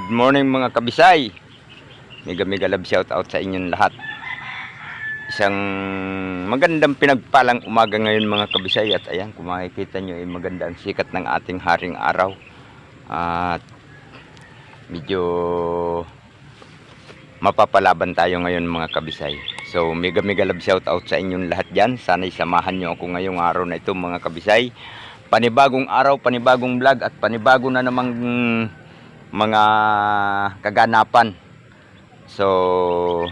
Good morning mga kabisay. Mega love shout out sa inyong lahat. Isang magandang pinagpalang umaga ngayon mga kabisay. At ayan, kung makikita nyo ay maganda ang sikat ng ating haring araw. At medyo mapapalaban tayo ngayon mga kabisay. So mega love shout out sa inyong lahat dyan. Sana'y samahan nyo ako ngayong araw na ito mga kabisay. Panibagong araw, panibagong vlog at panibago na namang mga kaganapan. So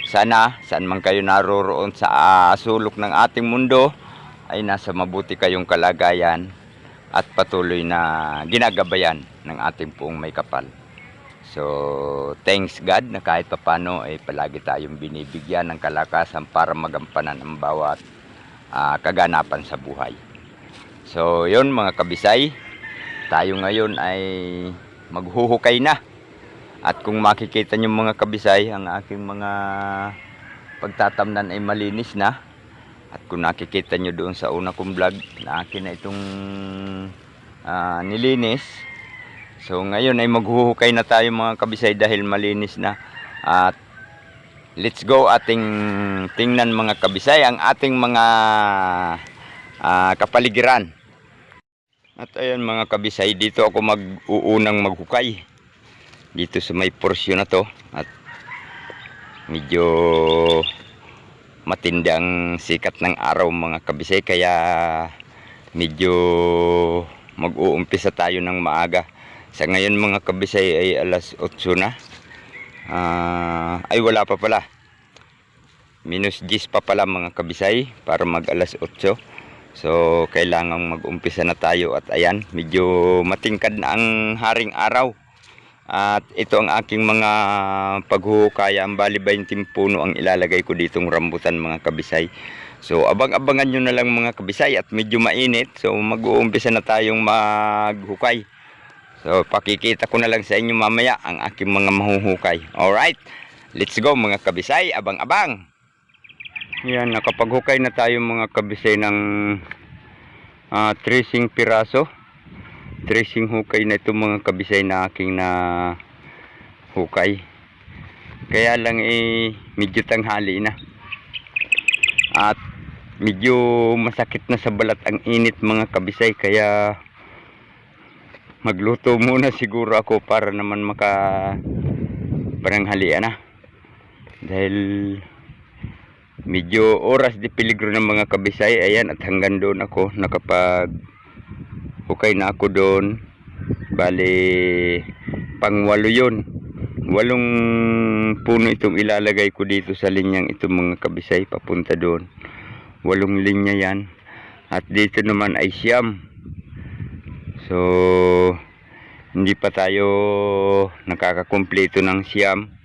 sana saan man kayo naroroon sa sulok ng ating mundo ay nasa mabuti kayong kalagayan at patuloy na ginagabayan ng ating poong may kapal. So thanks God na kahit papano ay palagi tayong binibigyan ng kalakasan para magampanan ang bawat kaganapan sa buhay. So yun mga kabisay, tayo ngayon ay maghuhukay na. At kung makikita nyo mga kabisay, ang aking mga pagtatamnan ay malinis na. At kung nakikita nyo doon sa una kong vlog na akin na itong nilinis. So ngayon ay maghuhukay na tayo mga kabisay dahil malinis na. At let's go ating tingnan mga kabisay ang ating mga kapaligiran. At ayan mga kabisay, dito ako mag-uunang maghukay. Dito sa may porsyon na to. At medyo matindi ang sikat ng araw mga kabisay. Kaya medyo mag-uumpisa tayo ng maaga. Sa ngayon mga kabisay ay alas 8 na. Ay wala pa pala. -10 pa pala mga kabisay para mag alas 8. So kailangan mag-umpisa na tayo at ayan, medyo matingkad na ang haring araw. At ito ang aking mga paghuhukaya. Ang bali 20 puno ang ilalagay ko ditong rambutan mga kabisay. So abang-abangan nyo na lang mga kabisay at medyo mainit. So mag-uumpisa na tayong maghukay. So pakikita ko na lang sa inyo mamaya ang aking mga mahuhukay. Alright, let's go mga kabisay, abang-abang. Yan, nakapaghukay na tayo mga kabisay ng 30 piraso. 30 hukay na ito mga kabisay na aking na hukay. Kaya lang medyo tanghali na. At medyo masakit na sa balat ang init mga kabisay. Kaya magluto muna siguro ako para naman paranghalian na. Dahil medyo oras di peligro ng mga kabisay. Ayan, at hanggang doon ako hukay na ako doon. Bali pang 8 yun. 8 puno itong ilalagay ko dito sa linyang ito mga kabisay papunta doon. 8 linya yan. At dito naman ay 9. So hindi pa tayo nakakakumpleto ng 9.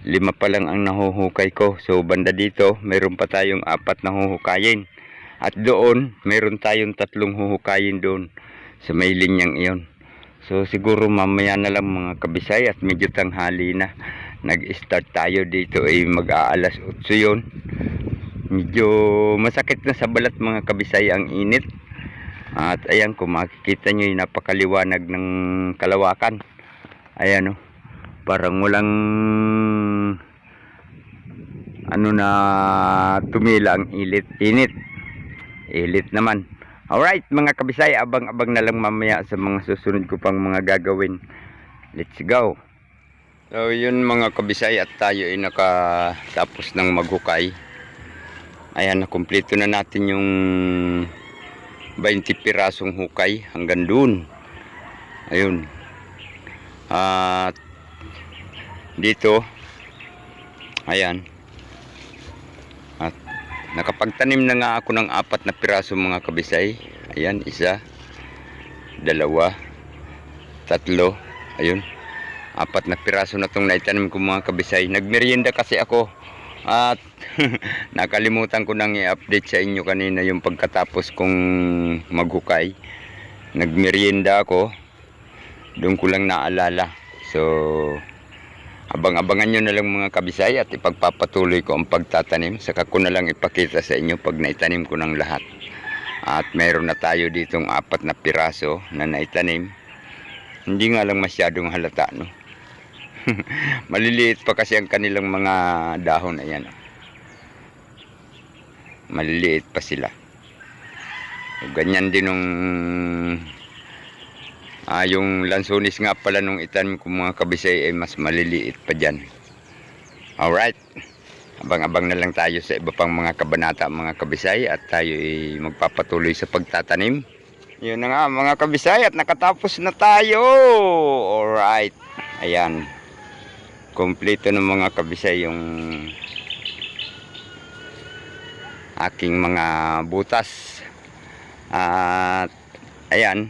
5 pa lang ang nahuhukay ko. So banda dito meron pa tayong 4 na huhukayin. At doon meron tayong 3 huhukayin doon sa may linyang iyon. So siguro mamaya na lang mga kabisay at medyo tanghali na. Nag-start tayo dito ay mag-aalas 8 yun. Medyo masakit na sa balat mga kabisay ang init. At ayan, kung makikita nyo yung napakaliwanag ng kalawakan. Ayan o. Parang walang na tumila ang init naman. Alright mga kabisay, abang-abang na lang mamaya sa mga susunod ko pang mga gagawin. Let's go. So yun mga kabisay, at tayo ay nakatapos ng maghukay. Ayan, nakumpleto na natin yung 20 pirasong hukay hanggang dun. Ayun. At dito ayan, at nakapagtanim na nga ako ng 4 na piraso mga kabisay. Ayan, 1, 2, 3, ayun, 4 na piraso na itong naitanim ko mga kabisay. Nagmerienda kasi ako at nakalimutan ko nang i-update sa inyo kanina yung pagkatapos kong maghukay. Nagmerienda ako, doon ko lang naalala. So abang-abangan nyo na lang mga kabisay at ipagpapatuloy ko ang pagtatanim. Saka ko na lang ipakita sa inyo pag naitanim ko ng lahat. At mayroon na tayo ditong 4 na piraso na naitanim. Hindi nga lang masyadong halata, no? Maliliit pa kasi ang kanilang mga dahon. Ayan. Maliliit pa sila. Ganyan din nung yung lansones nga pala nung itanim ko mga kabisay ay mas maliliit pa dyan. Alright. Abang-abang na lang tayo sa iba pang mga kabanata mga kabisay at tayo ay magpapatuloy sa pagtatanim. Yun na nga mga kabisay at nakatapos na tayo. Alright. Ayan. Kompleto ng mga kabisay yung aking mga butas. At ayan.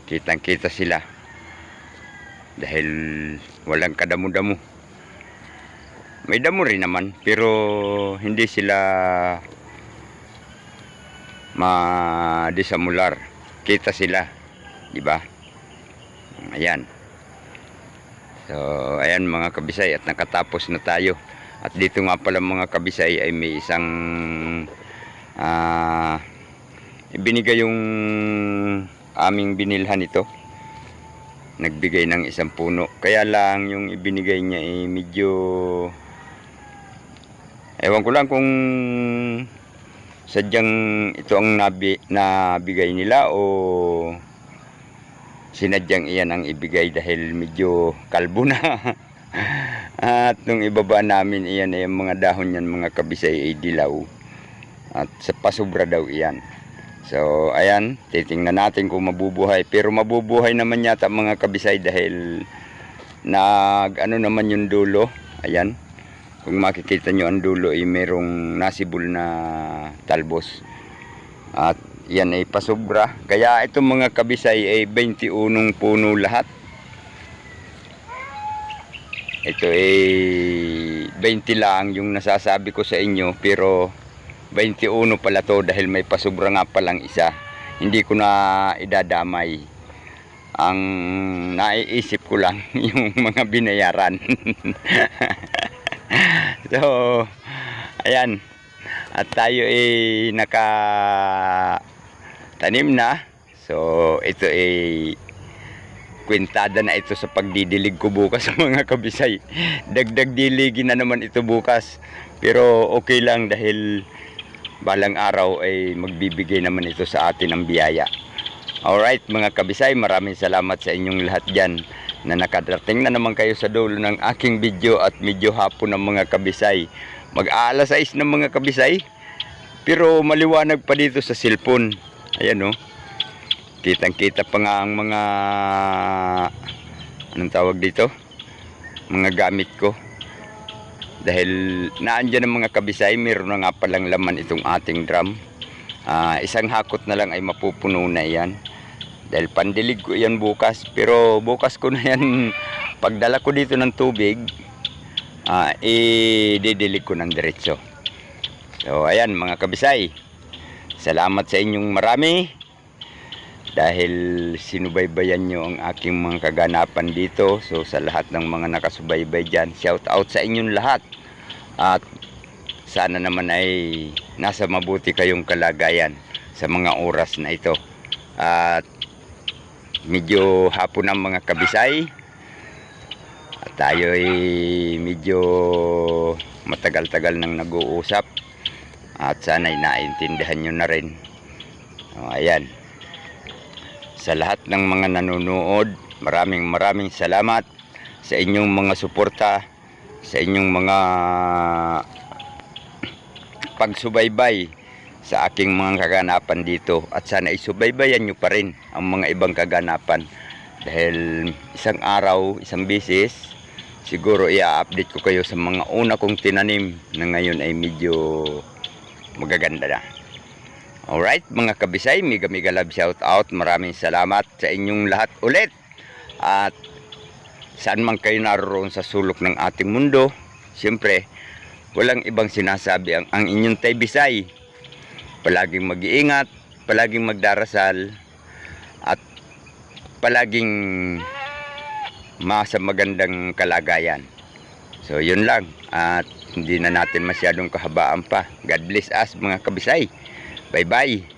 Kitang-kita sila. Dahil walang kadamo-damo. May damo rin naman pero hindi sila madisamular. Kita sila, di ba? Ayan. So, ayan mga kabisay at nakatapos na tayo. At dito nga pala mga kabisay ay may isang ibinigay yung aming binilhan ito. Nagbigay ng isang puno. Kaya lang yung ibinigay niya ay medyo ewan ko lang kung sadyang ito ang nabigay nila o sinadyang iyan ang ibigay dahil medyo kalbo na. At nung ibaba namin iyan ay mga dahon yan mga kabisay ay dilaw. At sa pasubra daw iyan. So ayan, titingnan natin kung mabubuhay. Pero mabubuhay naman yata mga kabisay dahil ano naman yung dulo. Ayan. Kung makikita nyo ang dulo ay merong nasibol na talbos. At yan ay pasobra. Kaya itong mga kabisay ay 21 puno lahat. Ito ay 20 lang yung nasasabi ko sa inyo. Pero 21 pala to dahil may pasobra nga palang isa. Hindi ko na idadamay. Ang naiisip ko lang yung mga binayaran. So, ayan. At tayo ay nakatanim na. So, ito ay kwintada na ito sa pagdidilig ko bukas mga kabisay. Dagdag diligin na naman ito bukas. Pero okay lang dahil balang araw ay magbibigay naman ito sa atin ng biyaya. Alright mga kabisay, maraming salamat sa inyong lahat dyan na nakadating na naman kayo sa dulo ng aking video at medyo hapon ng mga kabisay. Mag-aalas 6 ng mga kabisay pero maliwanag pa dito sa cellphone. Ayan o. Kitang kita pa nga ang mga anong tawag dito? Mga gamit ko. Dahil naandyan ang mga kabisay, meron na nga palang laman itong ating drum. Isang hakot na lang ay mapupuno na yan. Dahil pandilig ko yan bukas. Pero bukas ko na yan, pagdala ko dito ng tubig, didilig ko ng diretso. So ayan mga kabisay, salamat sa inyong marami. Dahil sinubaybayan nyo ang aking mga kaganapan dito. So sa lahat ng mga nakasubaybay dyan, shout out sa inyong lahat. At sana naman ay nasa mabuti kayong kalagayan sa mga oras na ito. At medyo hapon ang mga kabisay. At tayo ay medyo matagal-tagal nang nag-uusap. At sana'y naintindihan nyo na rin. Ayan. Sa lahat ng mga nanonood, maraming salamat sa inyong mga suporta, sa inyong mga pagsubaybay sa aking mga kaganapan dito. At sana isubaybayan nyo pa rin ang mga ibang kaganapan. Dahil isang araw, isang beses, siguro i-update ko kayo sa mga una kong tinanim na ngayon ay medyo magaganda na. Alright mga kabisay, mega love shout out. Maraming salamat sa inyong lahat ulit. At saan man kayo naroon sa sulok ng ating mundo, siyempre, walang ibang sinasabi ang inyong Tay Bisay. Palaging mag-iingat, palaging magdarasal, at palaging masa magandang kalagayan. So yun lang. At hindi na natin masyadong kahabaan pa. God bless us mga kabisay. Bye bye.